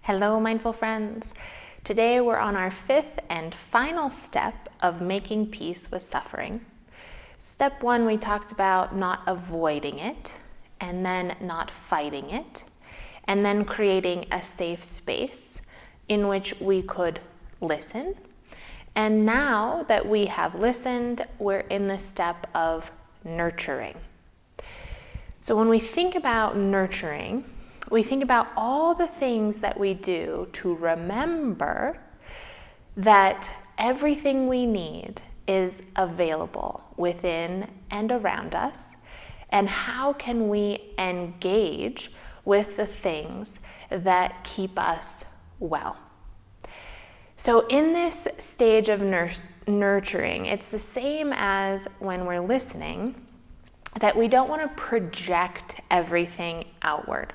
Hello, mindful friends. Today we're on our fifth and final step of making peace with suffering. Step one, we talked about not avoiding it, and then not fighting it, and then creating a safe space in which we could listen. And now that we have listened, we're in the step of nurturing. So when we think about nurturing, we think about all the things that we do to remember that everything we need is available within and around us, and how can we engage with the things that keep us well. So in this stage of nurturing, it's the same as when we're listening, that we don't want to project everything outward.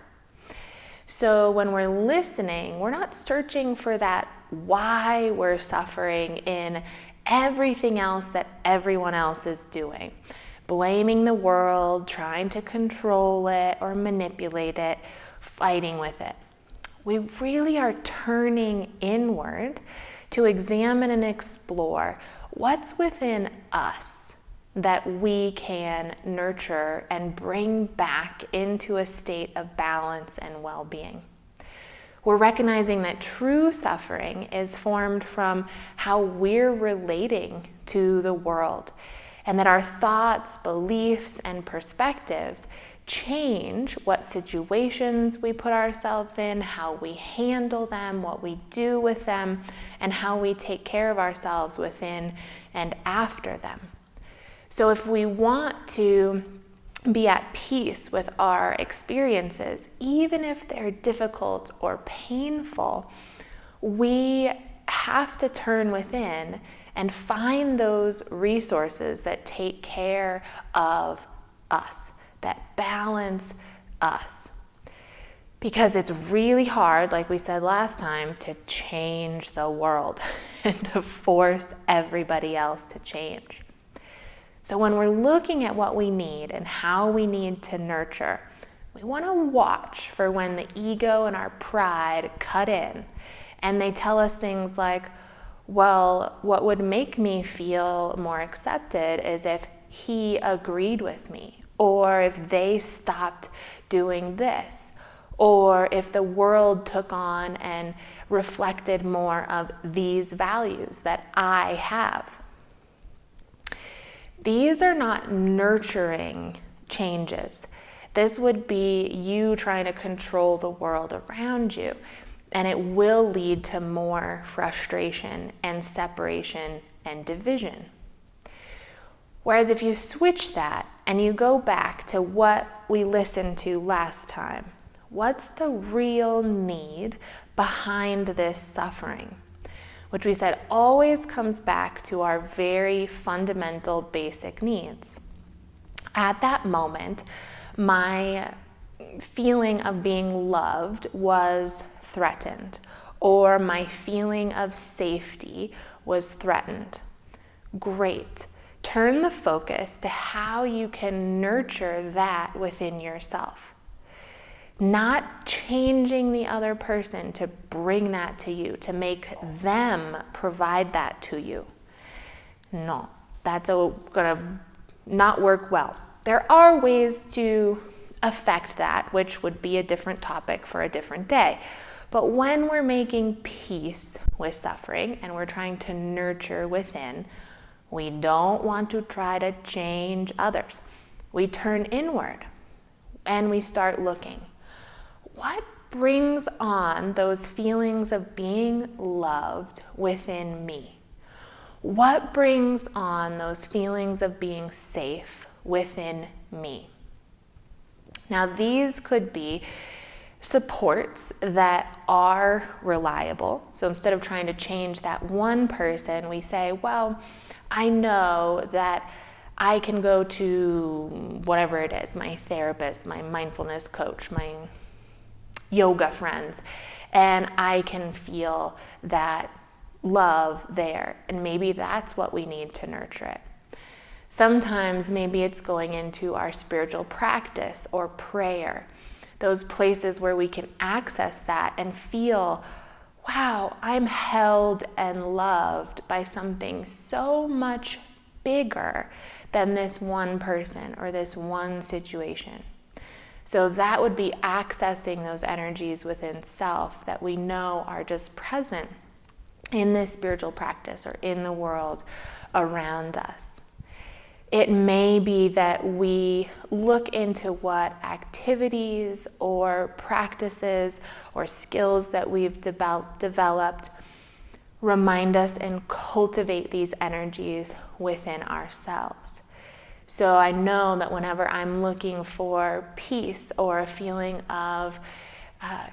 So when we're listening, we're not searching for that why we're suffering in everything else that everyone else is doing. Blaming the world, trying to control it or manipulate it, fighting with it. We really are turning inward to examine and explore what's within us that we can nurture and bring back into a state of balance and well-being. We're recognizing that true suffering is formed from how we're relating to the world, and that our thoughts, beliefs, and perspectives change what situations we put ourselves in, how we handle them, what we do with them, and how we take care of ourselves within and after them. So if we want to be at peace with our experiences, even if they're difficult or painful, we have to turn within and find those resources that take care of us, that balance us. Because it's really hard, like we said last time, to change the world and to force everybody else to change. So when we're looking at what we need and how we need to nurture, we want to watch for when the ego and our pride cut in and they tell us things like, well, what would make me feel more accepted is if he agreed with me, or if they stopped doing this, or if the world took on and reflected more of these values that I have. These are not nurturing changes. This would be you trying to control the world around you, and it will lead to more frustration and separation and division. Whereas if you switch that and you go back to what we listened to last time, what's the real need behind this suffering? Which we said always comes back to our very fundamental basic needs. At that moment, my feeling of being loved was threatened, or my feeling of safety was threatened. Great. Turn the focus to how you can nurture that within yourself. Not changing the other person to bring that to you, to make them provide that to you. No, that's gonna not work well. There are ways to affect that, which would be a different topic for a different day. But when we're making peace with suffering and we're trying to nurture within, we don't want to try to change others. We turn inward and we start looking. What brings on those feelings of being loved within me? What brings on those feelings of being safe within me? Now, these could be supports that are reliable. So instead of trying to change that one person, we say, well, I know that I can go to whatever it is, my therapist, my mindfulness coach, my yoga friends, and I can feel that love there. And maybe that's what we need to nurture it. Sometimes maybe it's going into our spiritual practice or prayer, those places where we can access that and feel, wow, I'm held and loved by something so much bigger than this one person or this one situation. So that would be accessing those energies within self that we know are just present in this spiritual practice or in the world around us. It may be that we look into what activities or practices or skills that we've developed remind us and cultivate these energies within ourselves. So I know that whenever I'm looking for peace or a feeling of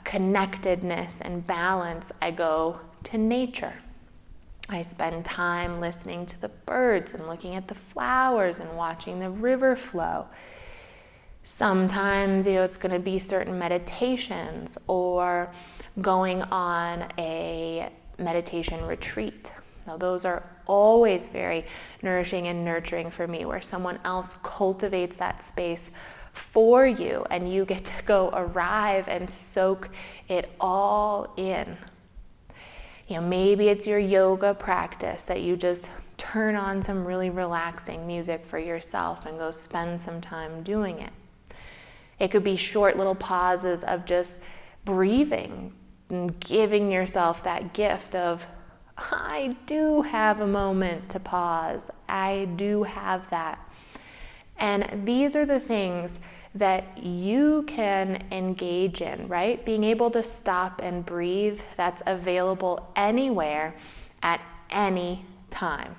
connectedness and balance, I go to nature. I spend time listening to the birds and looking at the flowers and watching the river flow. Sometimes, it's going to be certain meditations or going on a meditation retreat. Now, those are always very nourishing and nurturing for me, where someone else cultivates that space for you and you get to go arrive and soak it all in. Maybe it's your yoga practice that you just turn on some really relaxing music for yourself and go spend some time doing it. It could be short little pauses of just breathing and giving yourself that gift of, I do have a moment to pause. I do have that. And these are the things that you can engage in, right? Being able to stop and breathe, that's available anywhere at any time.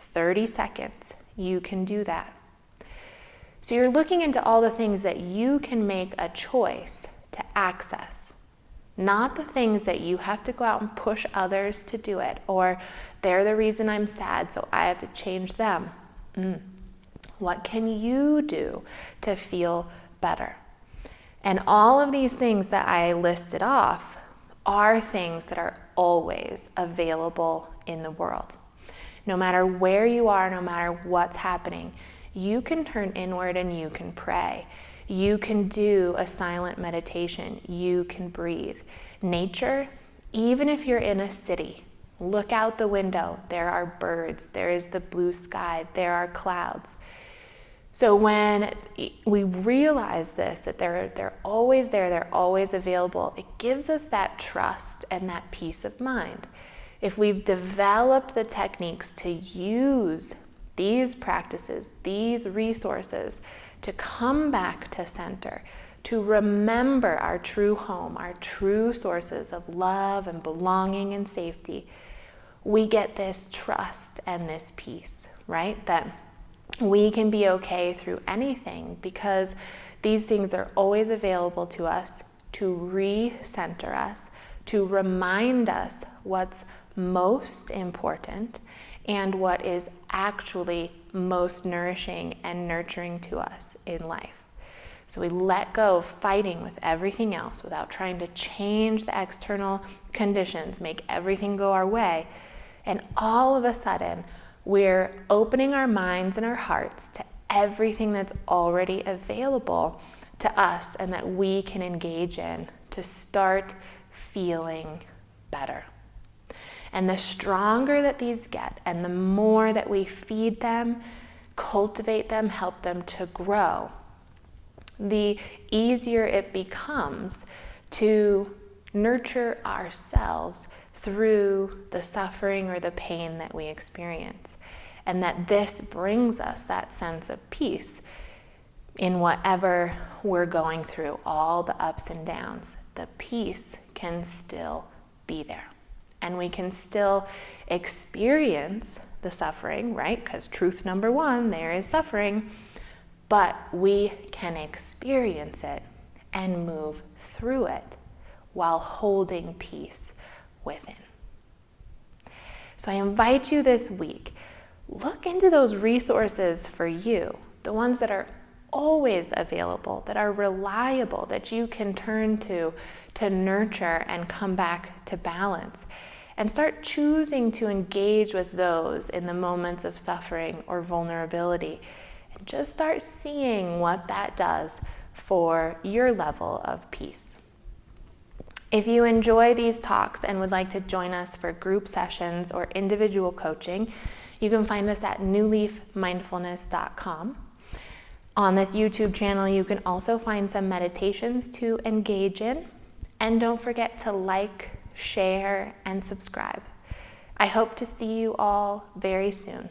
30 seconds, you can do that. So you're looking into all the things that you can make a choice to access, not the things that you have to go out and push others to do it, or they're the reason I'm sad, so I have to change them. What can you do to feel better? And all of these things that I listed off are things that are always available in the world. No matter where you are, no matter what's happening, you can turn inward and you can pray. You can do a silent meditation. You can breathe. Nature, even if you're in a city, look out the window. There are birds. There is the blue sky. There are clouds. So when we realize this, that they're always there, they're always available, it gives us that trust and that peace of mind. If we've developed the techniques to use these practices, these resources, to come back to center, to remember our true home, our true sources of love and belonging and safety, we get this trust and this peace, right? That we can be okay through anything, because these things are always available to us to re-center us, to remind us what's most important and what is actually most nourishing and nurturing to us in life. So we let go of fighting with everything else without trying to change the external conditions, make everything go our way, and all of a sudden we're opening our minds and our hearts to everything that's already available to us and that we can engage in to start feeling better. And the stronger that these get, and the more that we feed them, cultivate them, help them to grow, the easier it becomes to nurture ourselves through the suffering or the pain that we experience. And that this brings us that sense of peace in whatever we're going through, all the ups and downs. The peace can still be there. And we can still experience the suffering, right? Because truth number one, there is suffering. But we can experience it and move through it while holding peace within. So I invite you this week, look into those resources for you, the ones that are always available, that are reliable, that you can turn to nurture and come back to balance. and start choosing to engage with those in the moments of suffering or vulnerability. And just start seeing what that does for your level of peace. If you enjoy these talks and would like to join us for group sessions or individual coaching, you can find us at newleafmindfulness.com. On this YouTube channel, you can also find some meditations to engage in. And don't forget to like, share, and subscribe. I hope to see you all very soon.